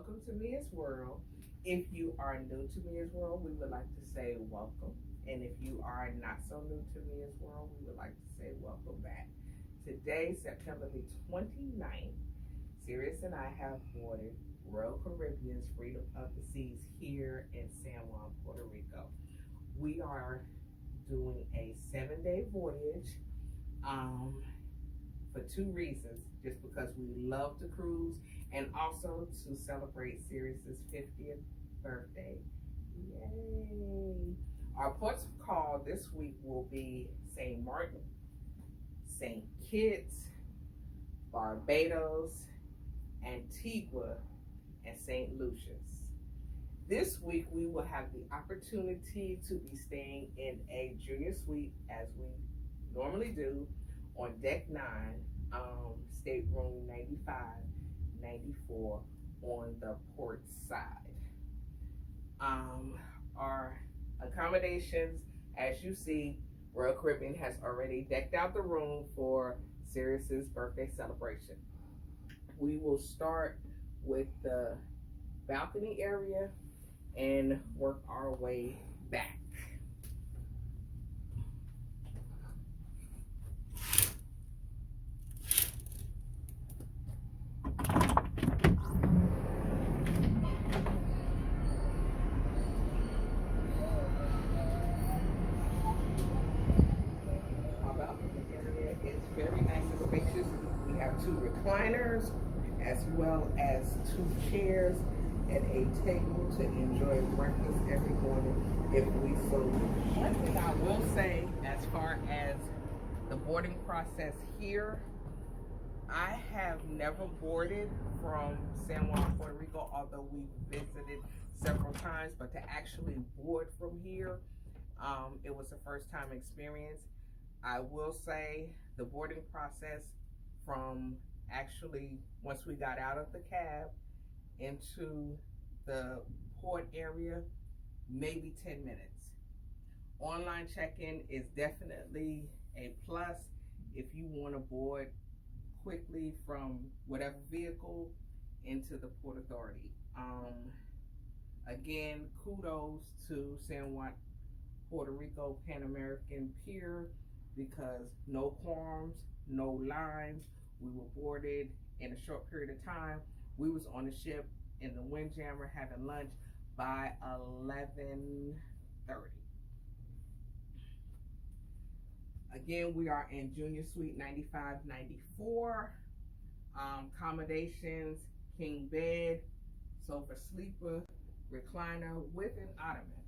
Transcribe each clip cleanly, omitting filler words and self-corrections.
welcome to Mia's World. If you are new to Mia's World, we would like to say welcome. And if you are not so new to Mia's World, we would like to say welcome back. Today, September the 29th, Serous and I have boarded Royal Caribbean's Freedom of the Seas here in San Juan, Puerto Rico. We are doing a 7-day voyage for two reasons. Just because we love to cruise and also to celebrate Serious's 50th birthday. Yay! Our ports of call this week will be St. Martin, St. Kitts, Barbados, Antigua, and St. Lucia's. This week we will have the opportunity to be staying in a junior suite as we normally do on deck 9, stateroom 95, 94 on the port side. Our accommodations, as you see, Royal Caribbean has already decked out the room for Serious's birthday celebration. We will start with the balcony area and work our way back. Very nice and spacious. We have 2 recliners as well as 2 chairs and a table to enjoy breakfast every morning if we so wish. One thing I will say as far as the boarding process here, I have never boarded from San Juan, Puerto Rico, although we visited several times, but to actually board from here, it was a first time experience. I will say the boarding process from actually once we got out of the cab into the port area, maybe 10 minutes. Online check-in is definitely a plus if you want to board quickly from whatever vehicle into the Port Authority. Again, kudos to San Juan, Puerto Rico Pan American Pier, because no qualms, no lines. We were boarded in a short period of time. We was on the ship in the Windjammer having lunch by 11:30. Again, we are in Junior Suite 95, 94. Accommodations, king bed, sofa sleeper, recliner with an ottoman.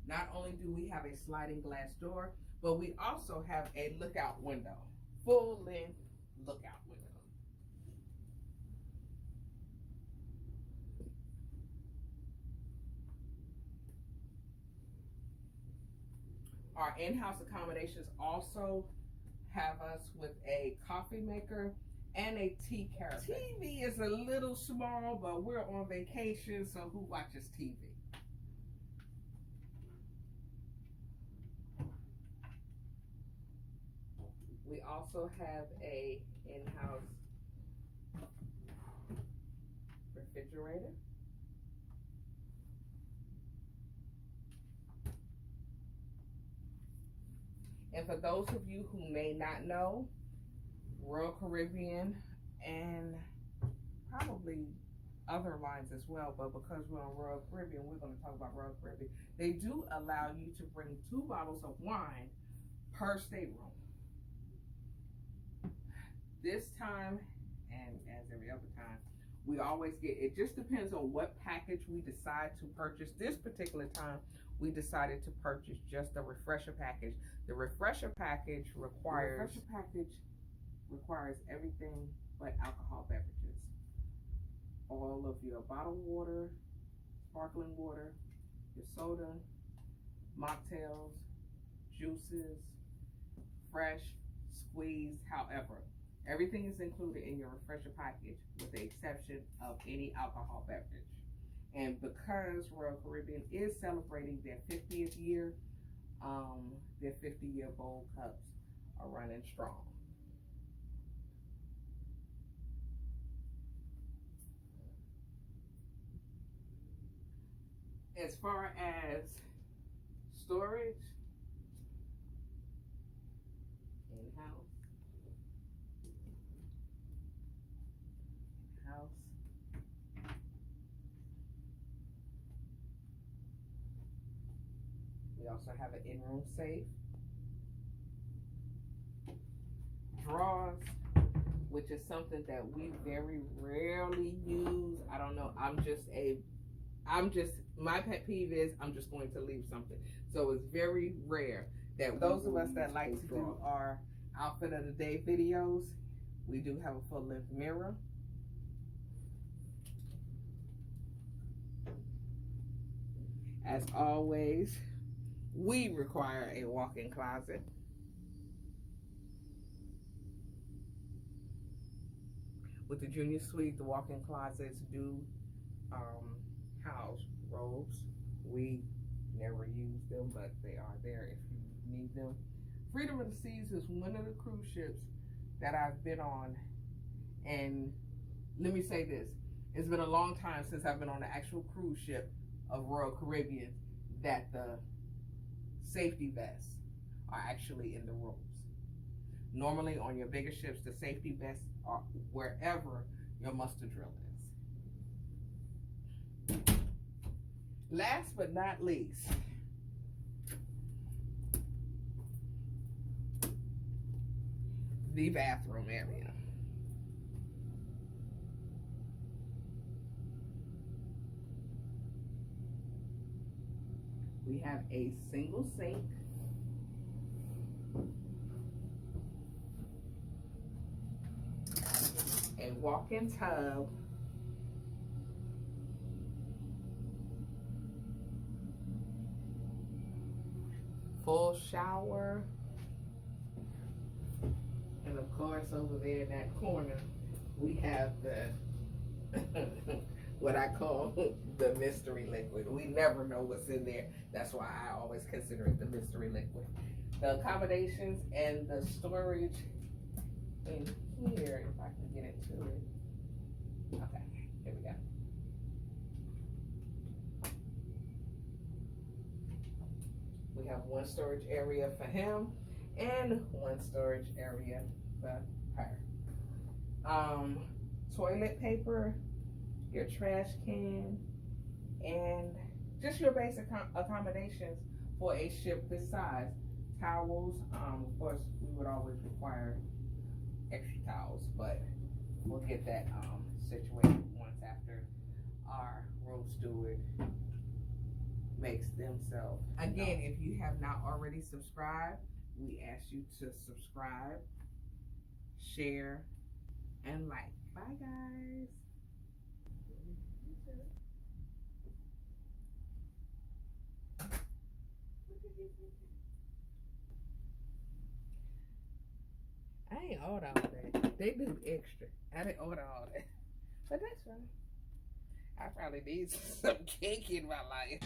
Not only do we have a sliding glass door, but we also have a lookout window, full length lookout window. Our in-house accommodations also have us with a coffee maker and a tea caravan. TV is a little small, but we're on vacation, so who watches TV? We also have a in-house refrigerator. And for those of you who may not know, Royal Caribbean and probably other lines as well, but because we're on Royal Caribbean, we're going to talk about Royal Caribbean. They do allow you to bring 2 bottles of wine per stateroom. This time, and as every other time, we always get, it just depends on what package we decide to purchase. This particular time, we decided to purchase just the refresher package. The refresher package requires everything but alcohol beverages. All of your bottled water, sparkling water, your soda, mocktails, juices, fresh, squeezed, however. Everything is included in your refresher package with the exception of any alcohol beverage. And because Royal Caribbean is celebrating their 50th year, their 50-year bowl cups are running strong. As far as storage, in-house, we also have an in-room safe, drawers, which is something that we very rarely use. I don't know. My pet peeve is I'm just going to leave something. So it's very rare that those of us that like to do our outfit of the day videos, we do have a full length mirror. As always, we require a walk-in closet. With the junior suite, the walk-in closets do house robes. We never use them, but they are there if you need them. Freedom of the Seas is one of the cruise ships that I've been on, and let me say this, it's been a long time since I've been on an actual cruise ship of Royal Caribbean that the safety vests are actually in the rooms. Normally on your bigger ships, the safety vests are wherever your muster drill is. Last but not least, the bathroom area. We have a single sink, a walk-in tub, full shower, and of course over there in that corner we have the what I call the mystery liquid. We never know what's in there. That's why I always consider it the mystery liquid. The accommodations and the storage in here, if I can get into it. Okay, here we go. We have one storage area for him and one storage area for her. Toilet paper, your trash can, and just your basic accommodations for a ship this size. Towels, of course, we would always require extra towels, but we'll get that situated once after our room steward makes themselves. Again, if you have not already subscribed, we ask you to subscribe, share, and like. Bye, guys. I ain't order all that. They do extra. I didn't order all that. But that's fine. I probably need some cake in my life.